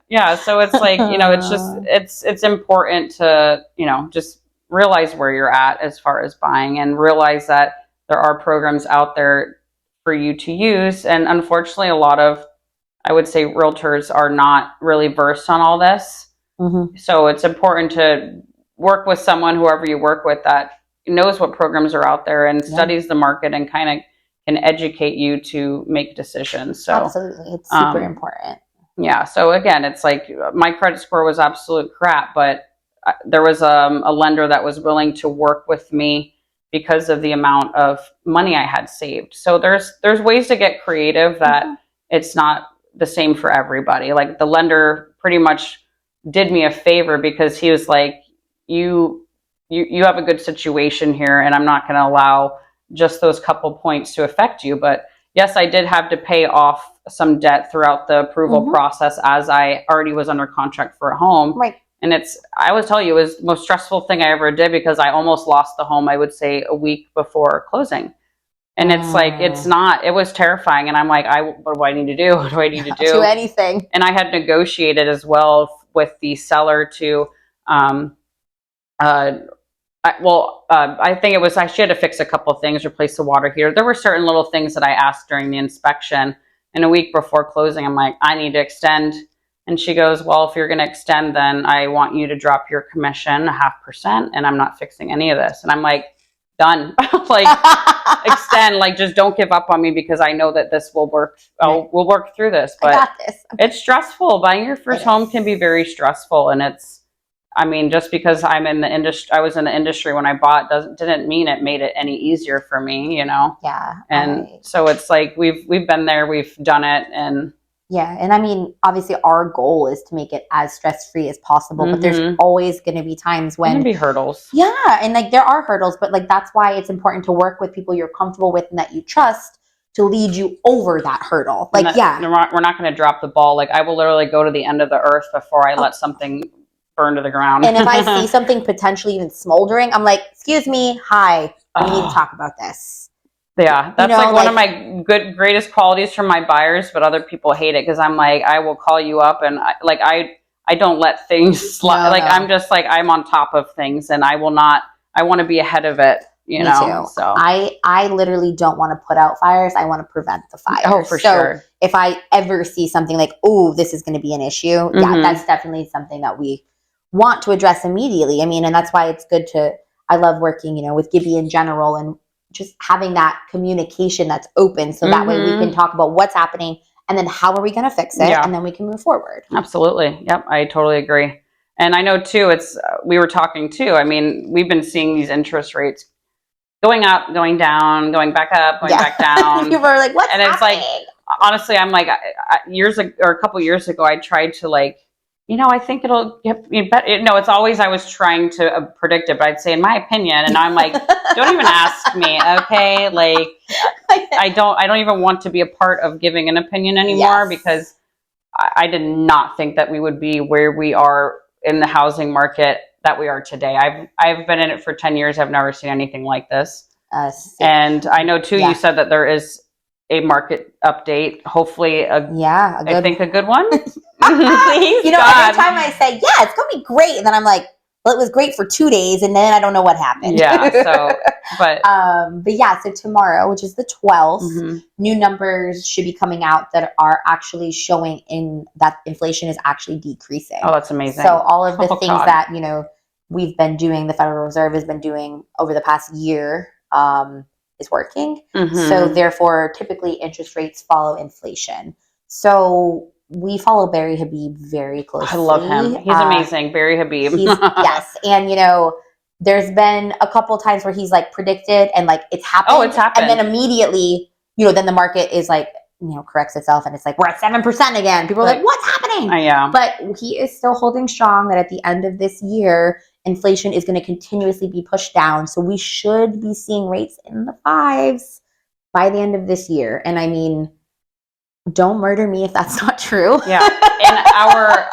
Speaker 2: Yeah, so it's like, you know, it's just it's important to, you know, just realize where you're at as far as buying, and realize that there are programs out there for you to use. And unfortunately, a lot of, I would say, realtors are not really versed on all this. So it's important to work with someone, whoever you work with, that knows what programs are out there and studies the market, and kind of can educate you to make decisions. So
Speaker 1: absolutely, it's super important.
Speaker 2: Yeah. So again, it's like, my credit score was absolute crap, but there was a lender that was willing to work with me because of the amount of money I had saved. So there's ways to get creative that it's not the same for everybody. Like, the lender pretty much did me a favor, because he was like, you have a good situation here, and I'm not going to allow just those couple points to affect you. But yes, I did have to pay off some debt throughout the approval process, as I already was under contract for a home.
Speaker 1: Right.
Speaker 2: And I would tell you, it was the most stressful thing I ever did, because I almost lost the home, I would say, a week before closing. And it's like, it was terrifying. And I'm like, what do I need to do? What do I need to do?
Speaker 1: Do anything.
Speaker 2: And I had negotiated as well with the seller to, I think it was, she had to fix a couple of things, replace the water heater. There were certain little things that I asked during the inspection. And a week before closing, I'm like, I need to extend. And she goes, well, if you're going to extend, then I want you to drop your commission 0.5%, and I'm not fixing any of this. And I'm like, done. Like, extend, like, just don't give up on me, because I know that this will work. We'll work through this. But
Speaker 1: I got this.
Speaker 2: It's stressful. Buying your first home can be very stressful. And just because I'm in the industry, I was in the industry when I bought, didn't mean it made it any easier for me, you know?
Speaker 1: Yeah.
Speaker 2: And so it's like, we've been there, we've done it. And
Speaker 1: yeah. And I mean, obviously our goal is to make it as stress-free as possible, but there's always going to be times when
Speaker 2: there's going to be hurdles.
Speaker 1: Yeah. And like, there are hurdles, but like, that's why it's important to work with people you're comfortable with and that you trust to lead you over that hurdle. Like,
Speaker 2: we're not going to drop the ball. Like, I will literally go to the end of the earth before I let something burn to the ground.
Speaker 1: And if I see something potentially even smoldering, I'm like, excuse me, hi, we need to talk about this.
Speaker 2: Yeah, that's one of my greatest qualities from my buyers, but other people hate it, because I'm like, I will call you up, and I don't let things slide. I'm just like, I'm on top of things, and I want to be ahead of it, you know?
Speaker 1: Too.
Speaker 2: So
Speaker 1: I literally don't want to put out fires. I want to prevent the fire.
Speaker 2: Oh, for sure.
Speaker 1: If I ever see something like, oh, this is going to be an issue, yeah, that's definitely something that we want to address immediately. I mean, and that's why it's good I love working, you know, with Gibby in general, and just having that communication that's open, so that way we can talk about what's happening, and then how are we going to fix it, and then we can move forward.
Speaker 2: Absolutely. Yep. I totally agree. And I know too, we were talking too, I mean, we've been seeing these interest rates going up, going down, going back up, going back down.
Speaker 1: People are like, what's happening?
Speaker 2: It's like, honestly, I'm like, a couple years ago, I tried to, like, you know, I think it'll get better. No, it's always, I was trying to predict it, but I'd say, in my opinion, and I'm like, don't even ask me, okay? Like, I don't even want to be a part of giving an opinion anymore, because I did not think that we would be where we are in the housing market that we are today. I've been in it for 10 years. I've never seen anything like this. And I know too, you said that there is a market update, hopefully I think a good one.
Speaker 1: Please, you know, God. Every time I say, yeah, it's going to be great. And then I'm like, well, it was great for 2 days and then I don't know what happened.
Speaker 2: Yeah. So, but
Speaker 1: yeah, so tomorrow, which is the 12th, new numbers should be coming out that are actually showing in that inflation is actually decreasing.
Speaker 2: Oh, that's amazing.
Speaker 1: So all of the things that, you know, we've been doing, the Federal Reserve has been doing over the past year, is working. So therefore, typically interest rates follow inflation. So we follow Barry Habib very closely.
Speaker 2: I love him. He's amazing. Barry Habib.
Speaker 1: Yes. And, you know, there's been a couple times where he's like predicted and like it's happened.
Speaker 2: Oh, it's happened.
Speaker 1: And then immediately, you know, then the market is like, you know, corrects itself and it's like, we're at 7% again. People are like, what's happening?
Speaker 2: Yeah.
Speaker 1: But he is still holding strong that at the end of this year, inflation is going to continuously be pushed down. So we should be seeing rates in the 5s by the end of this year. And I mean, don't murder me if that's not true.
Speaker 2: Yeah. In our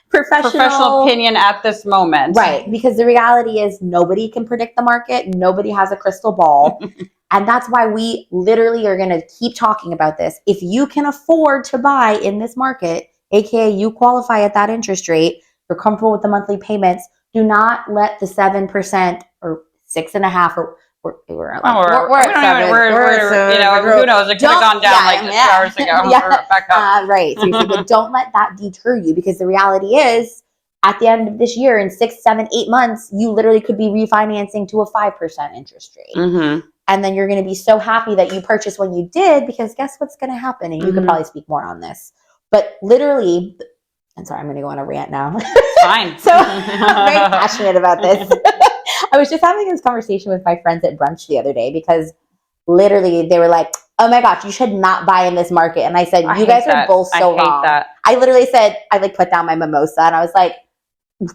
Speaker 2: professional opinion at this moment.
Speaker 1: Right. Because the reality is nobody can predict the market. Nobody has a crystal ball. And that's why we literally are going to keep talking about this. If you can afford to buy in this market, aka you qualify at that interest rate, you're comfortable with the monthly payments, do not let the 7% or 6.5% or we're at 7.
Speaker 2: We're you know, who knows? It could have gone down 2 hours ago.
Speaker 1: Yeah.
Speaker 2: Back up.
Speaker 1: Right. But don't let that deter you, because the reality is at the end of this year, in 6, 7, 8 months, you literally could be refinancing to a 5% interest rate. And then you're going to be so happy that you purchased when you did, because guess what's going to happen? And you could probably speak more on this. But literally, I'm sorry, I'm going to go on a rant now.
Speaker 2: Fine.
Speaker 1: So I'm very passionate about this. I was just having this conversation with my friends at brunch the other day, because literally they were like, oh my gosh, you should not buy in this market. And I said, you guys are both so wrong. I literally said, I like put down my mimosa and I was like,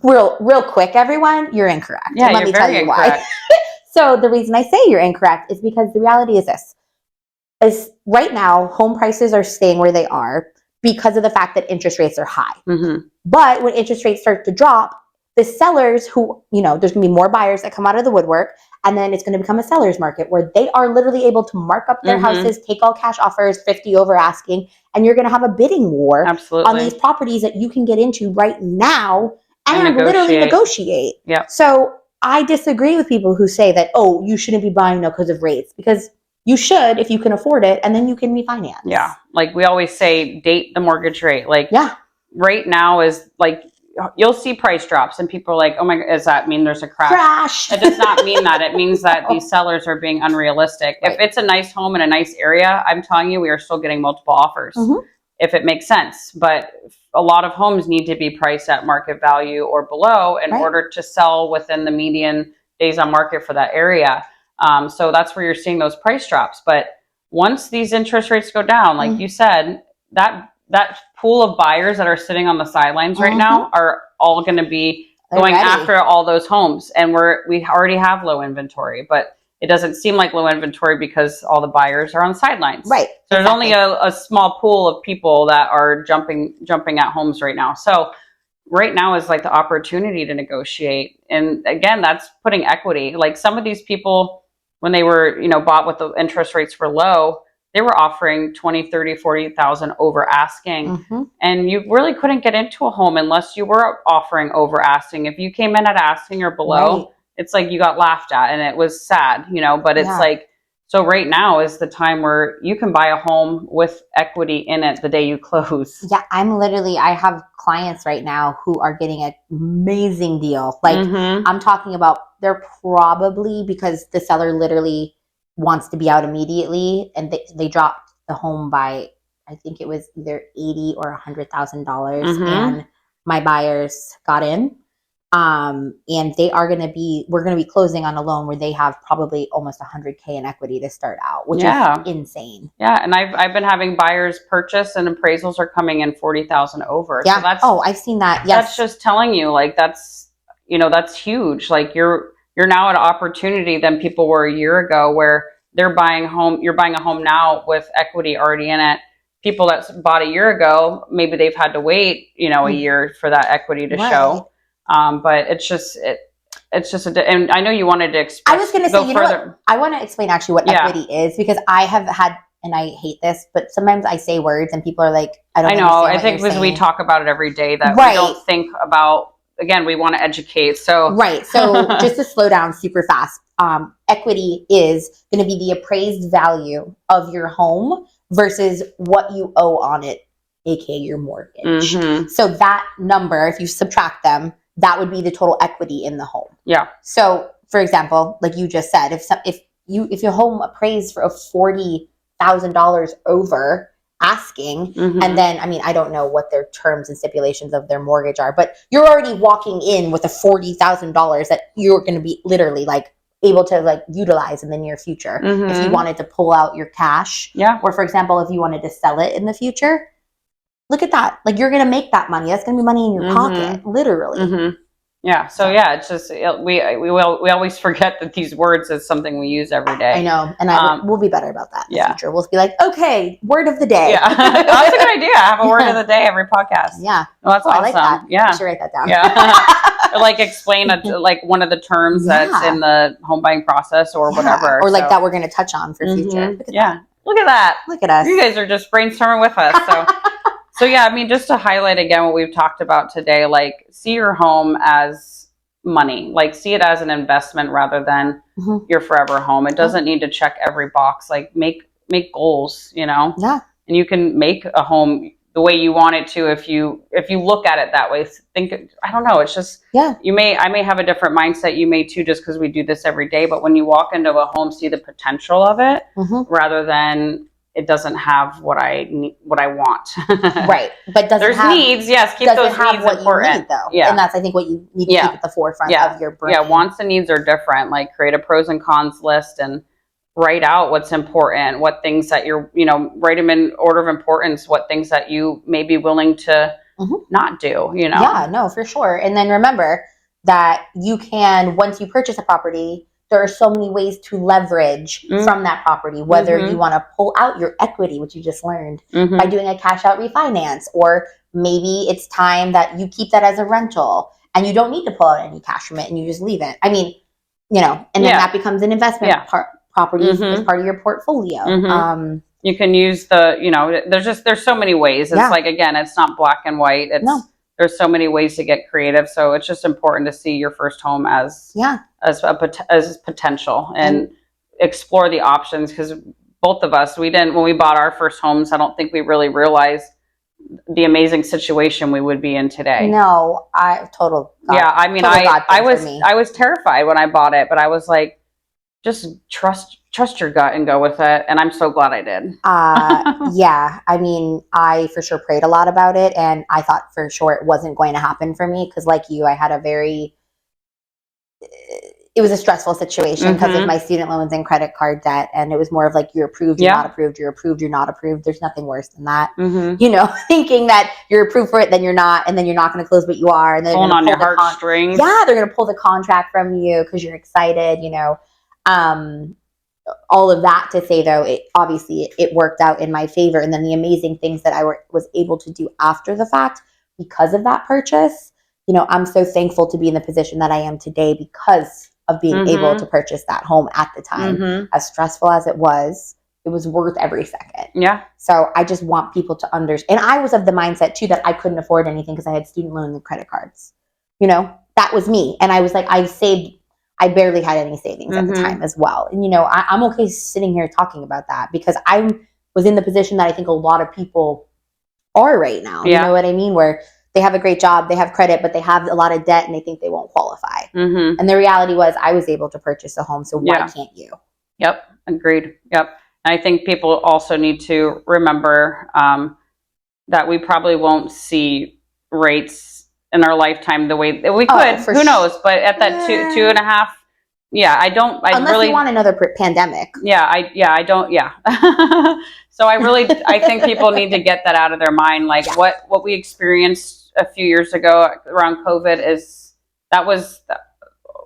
Speaker 1: real quick, everyone, you're incorrect.
Speaker 2: Yeah,
Speaker 1: and let me tell you why. So the reason I say you're incorrect is because the reality is this. Is right now, home prices are staying where they are because of the fact that interest rates are high. But when interest rates start to drop, the sellers who, you know, there's going to be more buyers that come out of the woodwork, and then it's going to become a seller's market where they are literally able to mark up their houses, take all cash offers, 50 over asking, and you're going to have a bidding war on these properties that you can get into right now and literally negotiate.
Speaker 2: Yep.
Speaker 1: So I disagree with people who say that, oh, you shouldn't be buying now because of rates, because you should if you can afford it, and then you can refinance.
Speaker 2: Yeah. Like we always say, date the mortgage rate. Like right now is like, you'll see price drops and people are like, oh my God, does that mean there's a crash? It does not mean that. It means that these sellers are being unrealistic. Right. If it's a nice home in a nice area, I'm telling you, we are still getting multiple offers if it makes sense. But a lot of homes need to be priced at market value or below in order to sell within the median days on market for that area. So that's where you're seeing those price drops. But once these interest rates go down, like you said, that pool of buyers that are sitting on the sidelines right now are all going to be going after all those homes. And we already have low inventory, but it doesn't seem like low inventory because all the buyers are on sidelines. Right. So there's only a small pool of people that are jumping at homes right now. So right now is like the opportunity to negotiate. And again, that's putting equity. Like some of these people, when they were, you know, bought with the interest rates were low, they were offering 20, 30, 40,000 over asking. And you really couldn't get into a home unless you were offering over asking. If you came in at asking or below, it's like you got laughed at, and it was sad, you know, but it's like, so right now is the time where you can buy a home with equity in it the day you close. Yeah,
Speaker 1: I have clients right now who are getting an amazing deal. Like I'm talking about, they're probably, because the seller literally wants to be out immediately, and they dropped the home by, I think it was either $80,000 or $100,000, and my buyers got in, and we're going to be closing on a loan where they have probably almost $100K in equity to start out, which is insane.
Speaker 2: Yeah, and I've been having buyers purchase, and appraisals are coming in 40,000 over.
Speaker 1: Yeah. So I've seen that. Yes.
Speaker 2: That's just telling you, like, that's huge. Like you're now at an opportunity than people were a year ago, where you're buying a home now with equity already in it. People that bought a year ago, maybe they've had to wait, you know, a year for that equity to show. But it's just, and I know you wanted to explain.
Speaker 1: I was going to say, you know what? I want to explain actually what equity is, because I have had, and I hate this, but sometimes I say words and people are like, I don't know.
Speaker 2: I think because we talk about it every day that we don't think about again, we want to educate. So
Speaker 1: right. So just to slow down super fast, equity is going to be the appraised value of your home versus what you owe on it, aka your mortgage. So that number, if you subtract them, that would be the total equity in the home.
Speaker 2: Yeah.
Speaker 1: So, for example, like you just said, if your home appraised for $40,000 over asking, and then, I mean, I don't know what their terms and stipulations of their mortgage are, but you're already walking in with a $40,000 that you're going to be literally like able to like utilize in the near future. If you wanted to pull out your cash, or for example, if you wanted to sell it in the future, look at that. Like, you're going to make that money. That's going to be money in your pocket, literally.
Speaker 2: Yeah. So yeah, it's just, we always forget that these words is something we use every day.
Speaker 1: I know. And we'll be better about that in the future. We'll be like, okay, word of the day.
Speaker 2: Yeah. That's a good idea. Have a word of the day every podcast.
Speaker 1: Yeah.
Speaker 2: Well, that's awesome.
Speaker 1: I like that.
Speaker 2: Yeah.
Speaker 1: I should write that down.
Speaker 2: Yeah. Or like explain like one of the terms that's in the home buying process or whatever.
Speaker 1: Or like that we're going to touch on for future.
Speaker 2: Look at that. Look at that.
Speaker 1: Look at us.
Speaker 2: You guys are just brainstorming with us. So. So yeah, I mean, just to highlight again what we've talked about today, like, see your home as money, like see it as an investment rather than your forever home. It doesn't need to check every box. Like, make goals, you know?
Speaker 1: Yeah.
Speaker 2: And you can make a home the way you want it to if you look at it that way. I don't know, it's just, I may have a different mindset, you may too, just because we do this every day. But when you walk into a home, see the potential of it rather than it doesn't have what I want.
Speaker 1: Right. But
Speaker 2: there's needs. Yes. Keep those needs important.
Speaker 1: You need, though. Yeah. And that's, I think, what you need to keep at the forefront of your brain.
Speaker 2: Yeah. Wants and needs are different. Like, create a pros and cons list and write out what's important, what things that you're, write them in order of importance, what things that you may be willing to not do,
Speaker 1: Yeah, no, for sure. And then remember that you can, once you purchase a property, there are so many ways to leverage from that property, whether you want to pull out your equity, which you just learned, by doing a cash out refinance, or maybe it's time that you keep that as a rental and you don't need to pull out any cash from it and you just leave it. I mean, and then that becomes an investment property as part of your portfolio.
Speaker 2: You can use there's so many ways. It's like, again, it's not black and white. There's so many ways to get creative. So it's just important to see your first home as potential and explore the options. Because both of us, when we bought our first homes, I don't think we really realized the amazing situation we would be in today.
Speaker 1: No, I
Speaker 2: was terrified when I bought it, but I was like, just trust your gut and go with it. And I'm so glad I did.
Speaker 1: Yeah. I mean, I for sure prayed a lot about it, and I thought for sure it wasn't going to happen for me. Cause like you, I had it was a stressful situation because of my student loans and credit card debt. And it was more of like, you're approved, you're not approved, you're approved, you're not approved. There's nothing worse than that. Thinking that you're approved for it, then you're not, and then you're not going to close, but you are. And then
Speaker 2: pulling on your heartstrings.
Speaker 1: They're going to pull the contract from you because you're excited, all of that to say, though, it worked out in my favor. And then the amazing things that I was able to do after the fact because of that purchase, I'm so thankful to be in the position that I am today because of being able to purchase that home at the time. As stressful as it was worth every second. Yeah. So I just want people to understand. And I was of the mindset too that I couldn't afford anything because I had student loans and credit cards. That was me. And I was like, I barely had any savings at the time as well. And, I'm okay sitting here talking about that because I was in the position that I think a lot of people are right now. You know what I mean? Where they have a great job, they have credit, but they have a lot of debt and they think they won't qualify. And the reality was I was able to purchase a home. So why can't you?
Speaker 2: Yep. Agreed. Yep. And I think people also need to remember that we probably won't see rates in our lifetime the way that we could. Who knows? But at that 2.5,
Speaker 1: unless you want another pandemic.
Speaker 2: I don't. So I think people need to get that out of their mind. Like what we experienced a few years ago around COVID that was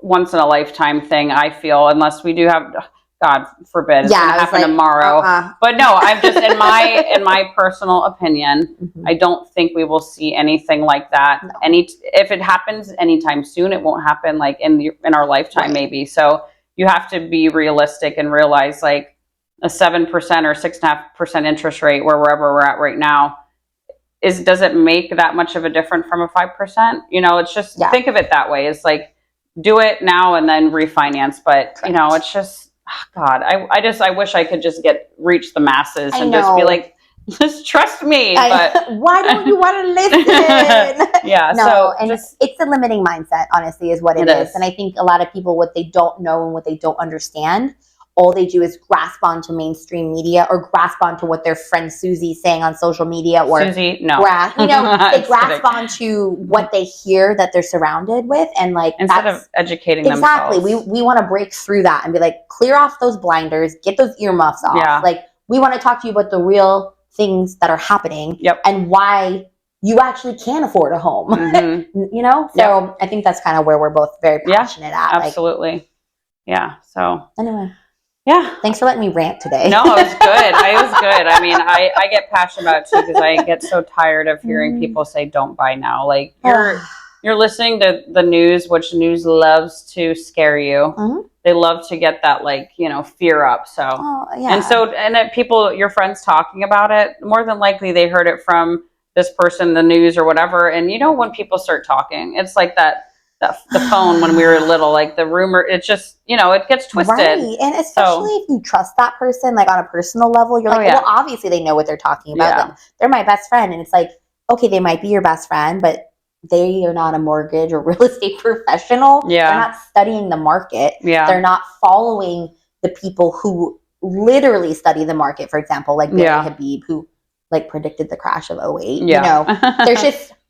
Speaker 2: once in a lifetime thing. I feel, unless we do have, God forbid, it's going to happen tomorrow. But no, I'm just in my personal opinion, I don't think we will see anything like that. No. If it happens anytime soon, it won't happen like in our lifetime, maybe. So you have to be realistic and realize like a 7% or 6.5% interest rate, wherever we're at right now, does it make that much of a difference from a 5%? You know, it's just, think of it that way. It's like, do it now and then refinance. But, you know, it's just, God, I wish I could just reach the masses and just be like, just trust me. But
Speaker 1: why don't you want to listen?
Speaker 2: Yeah.
Speaker 1: No,
Speaker 2: so
Speaker 1: and it's a limiting mindset, honestly, is what it is. And I think a lot of people, what they don't know and what they don't understand, all they do is grasp onto mainstream media or grasp onto what their friend Susie's saying on social media, or
Speaker 2: Susie, no,
Speaker 1: you know, they grasp onto what they hear that they're surrounded with, and like
Speaker 2: instead of educating
Speaker 1: exactly,
Speaker 2: themselves.
Speaker 1: we want to break through that and be like, clear off those blinders, get those earmuffs off.
Speaker 2: Yeah.
Speaker 1: Like, we want to talk to you about the real things that are happening, and why you actually can afford a home. You know, so I think that's kind of where we're both very passionate at.
Speaker 2: Absolutely. Like, yeah. So
Speaker 1: anyway.
Speaker 2: Yeah.
Speaker 1: Thanks for letting me rant today.
Speaker 2: No, it was good. It was good. I mean, I get passionate about it too, because I get so tired of hearing people say, don't buy now. Like, you're listening to the news, which news loves to scare you. They love to get that, like, you know, fear up. So, and then people, your friends talking about it, more than likely they heard it from this person, the news or whatever. And you know, when people start talking, it's like the phone when we were little, like the rumor, it just, you know, it gets twisted.
Speaker 1: Right. And especially if you trust that person, like on a personal level, you're like, well, obviously they know what they're talking about. Like, they're my best friend. And it's like, okay, they might be your best friend, but they are not a mortgage or real estate professional. They're not studying the market. They're not following the people who literally study the market. For example, like Billy Habib, who like predicted the crash of 08. You know,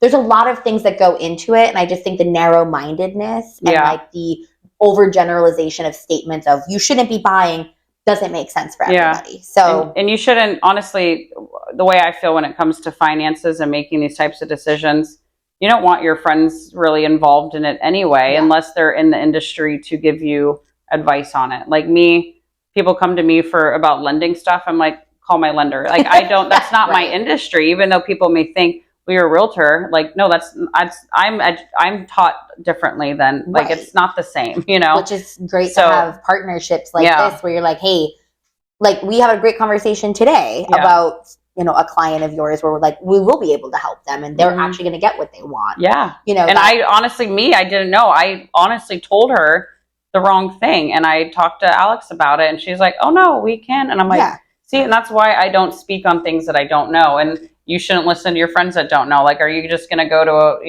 Speaker 1: there's a lot of things that go into it. And I just think the narrow-mindedness and like the overgeneralization of statements of you shouldn't be buying doesn't make sense for everybody. So,
Speaker 2: and you shouldn't, honestly, the way I feel when it comes to finances and making these types of decisions, you don't want your friends really involved in it anyway, unless they're in the industry to give you advice on it. Like me, people come to me about lending stuff. I'm like, call my lender. Like, that's not my industry, even though people may think, well, you're a realtor. Like, no, I'm taught differently than, like, it's not the same, you know?
Speaker 1: Which is great to have partnerships like this, where you're like, hey, like, we have a great conversation today about, you know, a client of yours where we're like, we will be able to help them and they're actually going to get what they want. Yeah. You know,
Speaker 2: and I didn't know. I honestly told her the wrong thing. And I talked to Alex about it and she's like, oh no, we can. And I'm like, see, and that's why I don't speak on things that I don't know. And you shouldn't listen to your friends that don't know. Like, are you just going to go to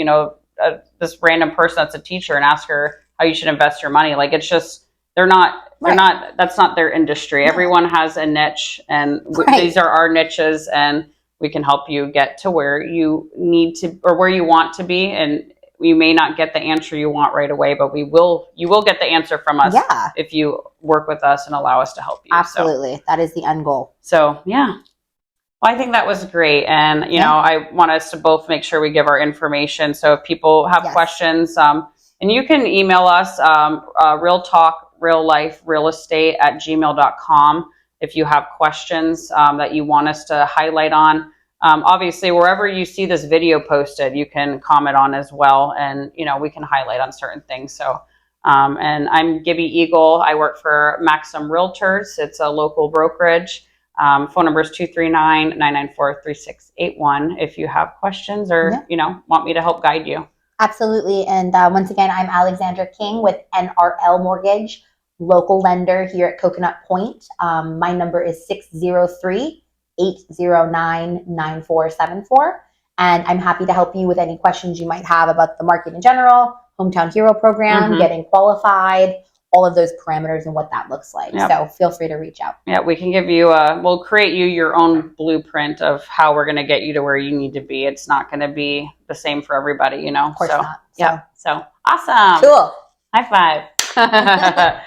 Speaker 2: this random person that's a teacher and ask her how you should invest your money? Like, it's just, that's not their industry. Everyone has a niche, and these are our niches, and we can help you get to where you need to, or where you want to be. And you may not get the answer you want right away, but you will get the answer from us if you work with us and allow us to help you.
Speaker 1: Absolutely. So, that is the end goal.
Speaker 2: So, yeah. Well, I think that was great. And, you know, I want us to both make sure we give our information. So if people have questions, and you can email us, real talk, real life, real estate @gmail.com. If you have questions that you want us to highlight on. Obviously, wherever you see this video posted, you can comment on as well. And, you know, we can highlight on certain things. So, and I'm Gibby Eagle. I work for Maxim Realtors. It's a local brokerage. Phone number is 239-994-3681 if you have questions or, you know, want me to help guide you.
Speaker 1: Absolutely. And once again, I'm Alexandra King with NRL Mortgage, local lender here at Coconut Point. My number is 603-809-9474. And I'm happy to help you with any questions you might have about the market in general, Hometown Hero program, getting qualified, all of those parameters and what that looks like. So feel free to reach out.
Speaker 2: Yeah, we can give you we'll create you your own blueprint of how we're going to get you to where you need to be. It's not going to be the same for everybody, you know?
Speaker 1: Of course not.
Speaker 2: So awesome.
Speaker 1: Cool.
Speaker 2: High five.